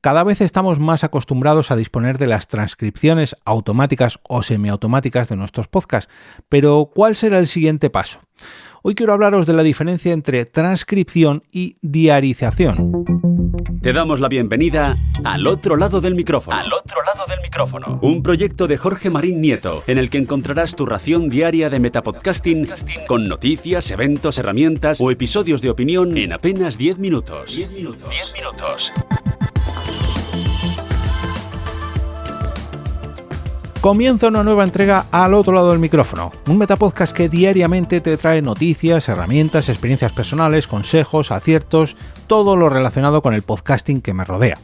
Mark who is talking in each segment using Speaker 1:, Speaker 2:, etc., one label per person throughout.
Speaker 1: Cada vez estamos más acostumbrados a disponer de las transcripciones automáticas o semiautomáticas de nuestros podcasts, pero ¿cuál será el siguiente paso? Hoy quiero hablaros de la diferencia entre transcripción y diarización.
Speaker 2: Te damos la bienvenida al otro lado del micrófono. Al otro lado del micrófono. Un proyecto de Jorge Marín Nieto, en el que encontrarás tu ración diaria de metapodcasting con noticias, eventos, herramientas o episodios de opinión en apenas 10 minutos. 10 minutos.
Speaker 1: Comienza una nueva entrega al otro lado del micrófono, un metapodcast que diariamente te trae noticias, herramientas, experiencias personales, consejos, aciertos, todo lo relacionado con el podcasting que me rodea.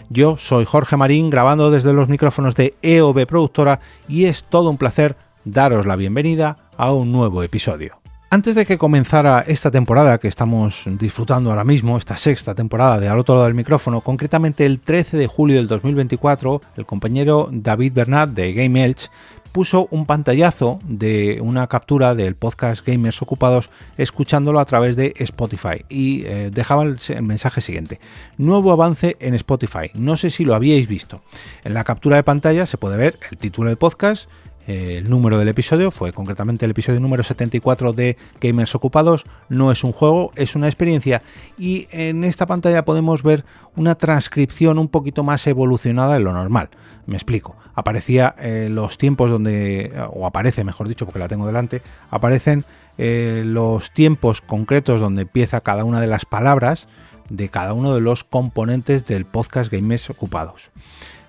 Speaker 1: Yo soy Jorge Marín, grabando desde los micrófonos de EOB Productora, y es todo un placer daros la bienvenida a un nuevo episodio. Antes de que comenzara esta temporada que estamos disfrutando ahora mismo, esta sexta temporada de Al otro lado del micrófono, concretamente el 13 de julio del 2024, el compañero David Bernat de Game Elch puso un pantallazo de una captura del podcast Gamers Ocupados escuchándolo a través de Spotify y dejaba el mensaje siguiente: nuevo avance en Spotify, no sé si lo habíais visto. En la captura de pantalla se puede ver el título del podcast. El número del episodio fue concretamente el episodio número 74 de Gamers Ocupados. No es un juego, es una experiencia, y en esta pantalla podemos ver una transcripción un poquito más evolucionada de lo normal. Me explico. Aparecía los tiempos donde, o aparece mejor dicho porque la tengo delante, aparecen los tiempos concretos donde empieza cada una de las palabras de cada uno de los componentes del podcast Gamers Ocupados.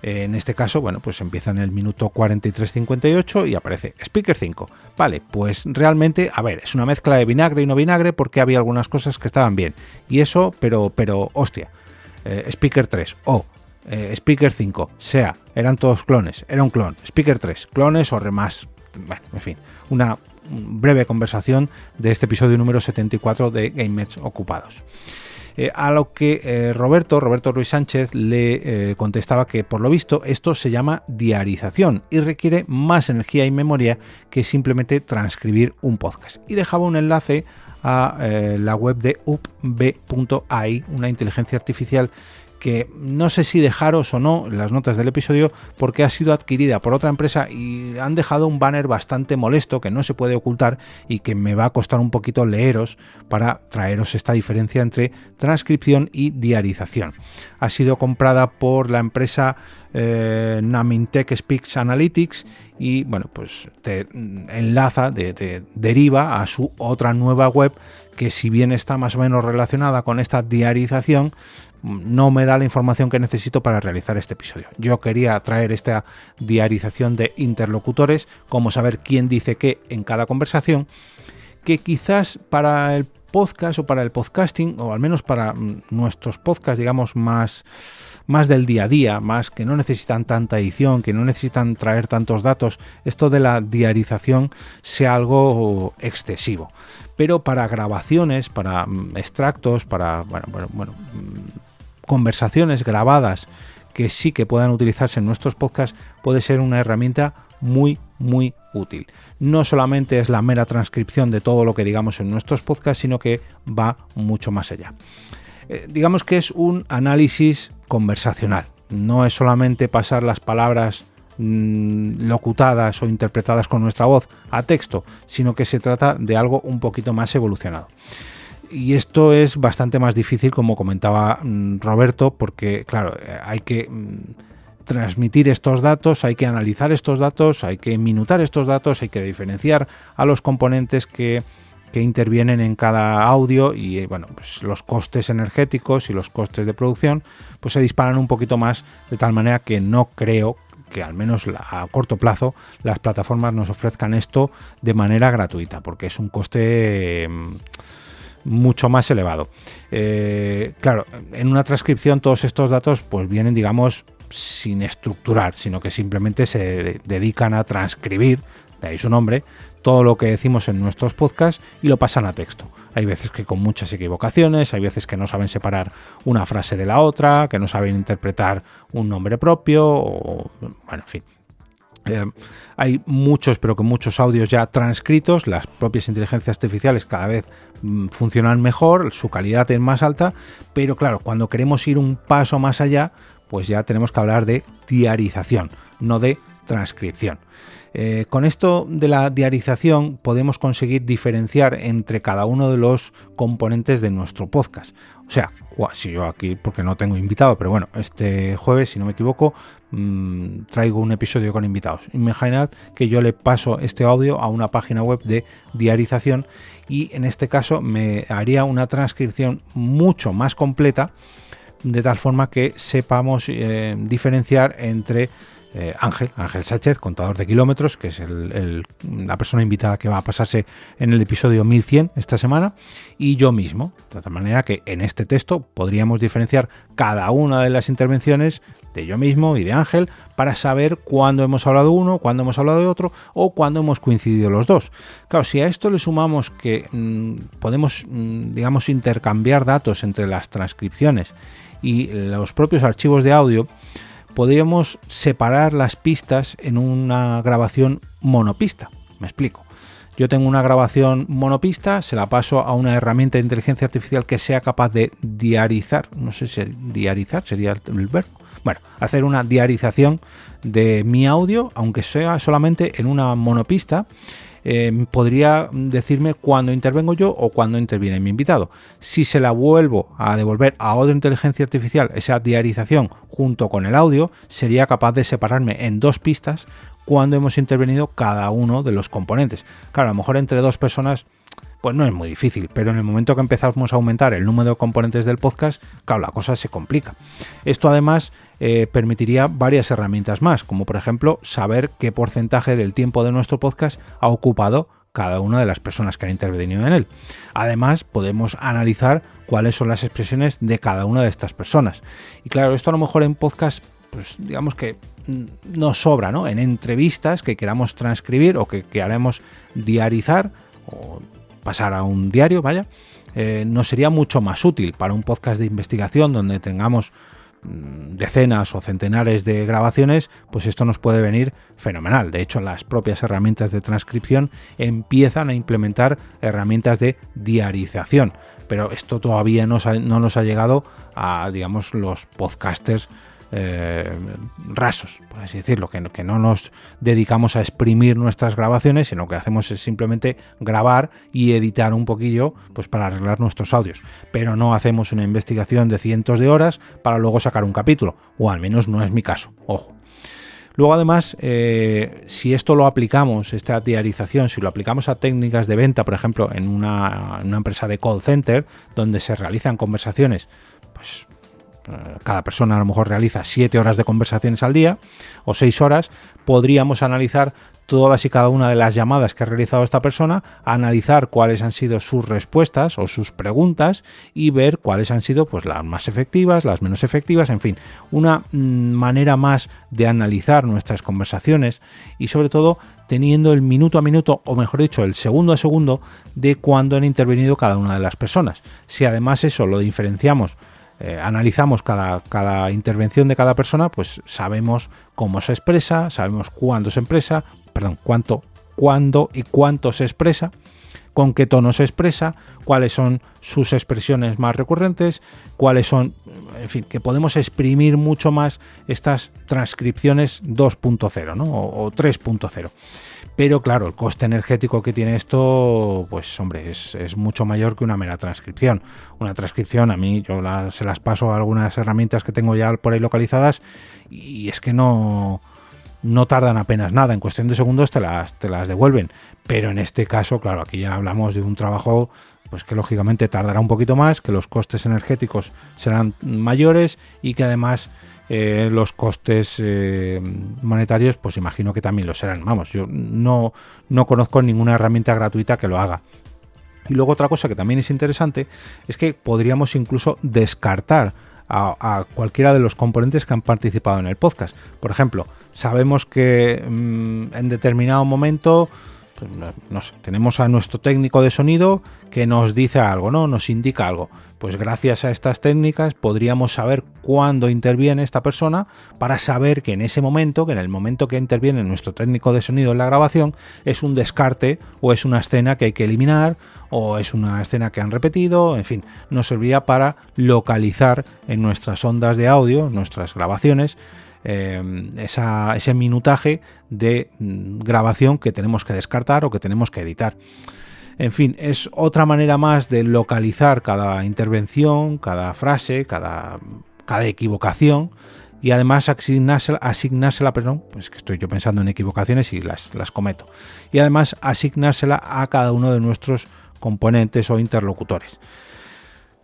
Speaker 1: En este caso, bueno, pues empieza en el minuto 43:58 y aparece Speaker 5. Vale, pues realmente, a ver, es una mezcla de vinagre y no vinagre porque había algunas cosas que estaban bien. Y eso, pero hostia, Speaker 3 o Speaker 5, eran todos clones, era un clon. Speaker 3, clones o remás. Bueno, en fin, una breve conversación de este episodio número 74 de Gamers Ocupados. A lo que Roberto Ruiz Sánchez le contestaba que por lo visto esto se llama diarización y requiere más energía y memoria que simplemente transcribir un podcast, y dejaba un enlace a la web de upb.ai, una inteligencia artificial que no sé si dejaros o no las notas del episodio porque ha sido adquirida por otra empresa y han dejado un banner bastante molesto que no se puede ocultar y que me va a costar un poquito leeros para traeros esta diferencia entre transcripción y diarización. Ha sido comprada por la empresa Namintech Speech Analytics y bueno, pues te enlaza, deriva a su otra nueva web que, si bien está más o menos relacionada con esta diarización, no me da la información que necesito para realizar este episodio. Yo quería traer esta diarización de interlocutores, como saber quién dice qué en cada conversación, que quizás para el podcast o para el podcasting, o al menos para nuestros podcasts, digamos, más del día a día, más que no necesitan tanta edición, que no necesitan traer tantos datos, esto de la diarización sea algo excesivo. Pero para grabaciones, para extractos, para conversaciones grabadas que sí que puedan utilizarse en nuestros podcasts, puede ser una herramienta muy útil. No solamente es la mera transcripción de todo lo que digamos en nuestros podcasts, sino que va mucho más allá. Digamos que es un análisis conversacional. No es solamente pasar las palabras locutadas o interpretadas con nuestra voz a texto, sino que se trata de algo un poquito más evolucionado. Y esto es bastante más difícil, como comentaba Roberto, porque claro, hay que transmitir estos datos, hay que analizar estos datos, hay que minutar estos datos, hay que diferenciar a los componentes que intervienen en cada audio, y bueno, pues los costes energéticos y los costes de producción pues se disparan un poquito más, de tal manera que no creo que, al menos a corto plazo, las plataformas nos ofrezcan esto de manera gratuita, porque es un coste mucho más elevado. Claro, en una transcripción todos estos datos pues vienen, digamos, sin estructurar, sino que simplemente se dedican a transcribir, de ahí su nombre, todo lo que decimos en nuestros podcasts y lo pasan a texto. Hay veces que con muchas equivocaciones, hay veces que no saben separar una frase de la otra, que no saben interpretar un nombre propio, o bueno, en fin. Hay muchos, pero que muchos audios ya transcritos. Las propias inteligencias artificiales cada vez funcionan mejor, su calidad es más alta, pero claro, cuando queremos ir un paso más allá, pues ya tenemos que hablar de diarización, no de transcripción. Con esto de la diarización podemos conseguir diferenciar entre cada uno de los componentes de nuestro podcast. O sea, si yo aquí, porque no tengo invitado, pero bueno, este jueves, si no me equivoco, traigo un episodio con invitados. Imaginad que yo le paso este audio a una página web de diarización y en este caso me haría una transcripción mucho más completa, de tal forma que sepamos diferenciar entre Ángel Sánchez, contador de kilómetros, que es la persona invitada que va a pasarse en el episodio 1100 esta semana, y yo mismo, de tal manera que en este texto podríamos diferenciar cada una de las intervenciones de yo mismo y de Ángel para saber cuándo hemos hablado uno, cuándo hemos hablado de otro o cuándo hemos coincidido los dos. Claro, si a esto le sumamos que podemos, digamos, intercambiar datos entre las transcripciones y los propios archivos de audio, podríamos separar las pistas en una grabación monopista. Me explico. Yo tengo una grabación monopista, se la paso a una herramienta de inteligencia artificial que sea capaz de diarizar, no sé si diarizar sería el verbo. Bueno, hacer una diarización de mi audio, aunque sea solamente en una monopista. Podría decirme cuándo intervengo yo o cuándo interviene mi invitado. Si se la vuelvo a devolver a otra inteligencia artificial, esa diarización junto con el audio, sería capaz de separarme en dos pistas cuando hemos intervenido cada uno de los componentes. Claro, a lo mejor entre dos personas pues no es muy difícil, pero en el momento que empezamos a aumentar el número de componentes del podcast, claro, la cosa se complica. Esto además permitiría varias herramientas más, como por ejemplo saber qué porcentaje del tiempo de nuestro podcast ha ocupado cada una de las personas que han intervenido en él. Además, podemos analizar cuáles son las expresiones de cada una de estas personas. Y claro, esto a lo mejor en podcast, pues digamos que nos sobra, ¿no? En entrevistas que queramos transcribir o que haremos diarizar o pasar a un diario, vaya, nos sería mucho más útil para un podcast de investigación donde tengamos decenas o centenares de grabaciones, pues esto nos puede venir fenomenal. De hecho, las propias herramientas de transcripción empiezan a implementar herramientas de diarización, pero esto todavía no nos ha llegado a, digamos, los podcasters rasos, por así decirlo, que no nos dedicamos a exprimir nuestras grabaciones, sino que hacemos es simplemente grabar y editar un poquillo, pues para arreglar nuestros audios, pero no hacemos una investigación de cientos de horas para luego sacar un capítulo, o al menos no es mi caso, ojo. Luego además, si esto lo aplicamos, esta diarización, si lo aplicamos a técnicas de venta, por ejemplo, en una empresa de call center, donde se realizan conversaciones, pues cada persona a lo mejor realiza 7 horas de conversaciones al día o 6 horas, podríamos analizar todas y cada una de las llamadas que ha realizado esta persona, analizar cuáles han sido sus respuestas o sus preguntas y ver cuáles han sido pues las más efectivas, las menos efectivas, en fin, una manera más de analizar nuestras conversaciones y sobre todo teniendo el minuto a minuto, o mejor dicho, el segundo a segundo de cuándo han intervenido cada una de las personas. Si además eso lo diferenciamos, analizamos cada intervención de cada persona, pues sabemos cómo se expresa, sabemos cuándo se expresa, cuándo y cuánto se expresa, con qué tono se expresa, cuáles son sus expresiones más recurrentes, cuáles son, en fin, que podemos exprimir mucho más estas transcripciones 2.0, ¿no? o 3.0. Pero claro, el coste energético que tiene esto, pues hombre, es mucho mayor que una mera transcripción. Una transcripción, a mí yo se las paso a algunas herramientas que tengo ya por ahí localizadas y es que no tardan apenas nada, en cuestión de segundos te las devuelven. Pero en este caso, claro, aquí ya hablamos de un trabajo pues que lógicamente tardará un poquito más, que los costes energéticos serán mayores y que además los costes monetarios, pues imagino que también lo serán. Vamos, yo no conozco ninguna herramienta gratuita que lo haga. Y luego otra cosa que también es interesante es que podríamos incluso descartar a cualquiera de los componentes que han participado en el podcast. Por ejemplo, sabemos que en determinado momento, pues, no sé, tenemos a nuestro técnico de sonido que nos dice algo, ¿no? Nos indica algo. pues gracias a estas técnicas podríamos saber cuándo interviene esta persona para saber que en ese momento, que en el momento que interviene nuestro técnico de sonido en la grabación, es un descarte o es una escena que hay que eliminar o es una escena que han repetido, en fin, nos serviría para localizar en nuestras ondas de audio, nuestras grabaciones, ese minutaje de grabación que tenemos que descartar o que tenemos que editar. En fin, es otra manera más de localizar cada intervención, cada frase, cada equivocación, y además asignársela, perdón, pues que estoy yo pensando en equivocaciones y las cometo, y además asignársela a cada uno de nuestros componentes o interlocutores.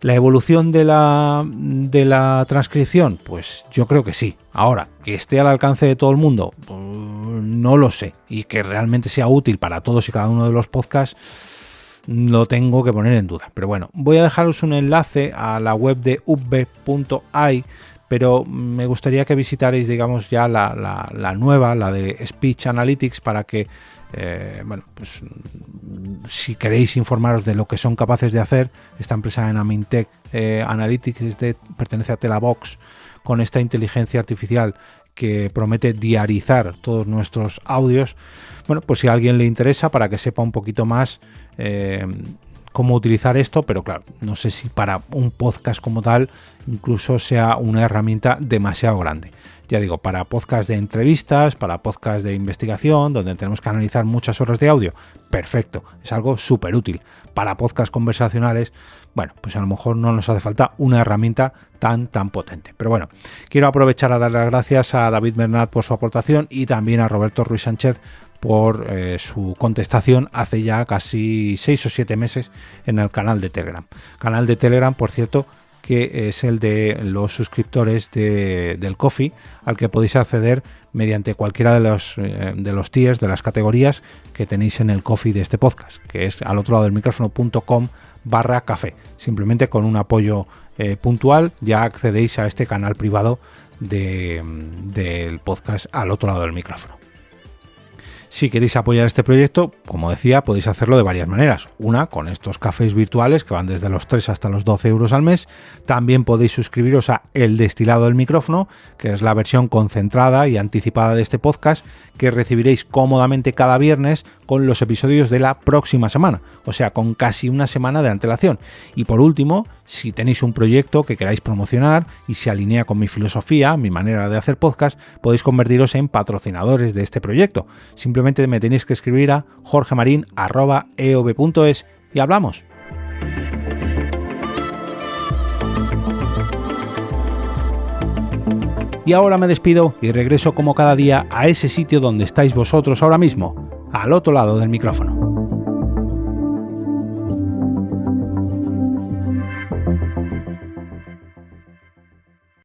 Speaker 1: ¿La evolución de la transcripción? Pues yo creo que sí. Ahora, que esté al alcance de todo el mundo, pues no lo sé. Y que realmente sea útil para todos y cada uno de los podcasts, lo tengo que poner en duda. Pero bueno, voy a dejaros un enlace a la web de ubbe.ai, pero me gustaría que visitarais, digamos, ya la nueva, la de Speech Analytics, para que pues si queréis informaros de lo que son capaces de hacer esta empresa en Amintech Analytics, pertenece a Telabox, con esta inteligencia artificial que promete diarizar todos nuestros audios. Bueno, pues si a alguien le interesa, para que sepa un poquito más cómo utilizar esto, pero claro, no sé si para un podcast como tal incluso sea una herramienta demasiado grande. Ya digo, para podcast de entrevistas, para podcast de investigación, donde tenemos que analizar muchas horas de audio, perfecto, es algo súper útil. Para podcast conversacionales, bueno, pues a lo mejor no nos hace falta una herramienta tan potente. Pero bueno, quiero aprovechar a dar las gracias a David Bernat por su aportación y también a Roberto Ruiz Sánchez por su contestación hace ya casi 6 o 7 meses en el canal de Telegram. Canal de Telegram, por cierto, que es el de los suscriptores del Ko-fi, al que podéis acceder mediante cualquiera de los tiers, de las categorías que tenéis en el Ko-fi de este podcast, que es al otro lado del micrófono.com/café. Simplemente con un apoyo puntual ya accedéis a este canal privado del podcast al otro lado del micrófono. Si queréis apoyar este proyecto, como decía, podéis hacerlo de varias maneras. Una, con estos cafés virtuales que van desde los 3 hasta los 12 euros al mes. También podéis suscribiros a El Destilado del Micrófono, que es la versión concentrada y anticipada de este podcast, que recibiréis cómodamente cada viernes con los episodios de la próxima semana, o sea, con casi una semana de antelación. Y por último, si tenéis un proyecto que queráis promocionar y se alinea con mi filosofía, mi manera de hacer podcast, podéis convertiros en patrocinadores de este proyecto. Simplemente me tenéis que escribir a jorgemarin@eob.es y hablamos. Y ahora me despido y regreso como cada día a ese sitio donde estáis vosotros ahora mismo, al otro lado del micrófono.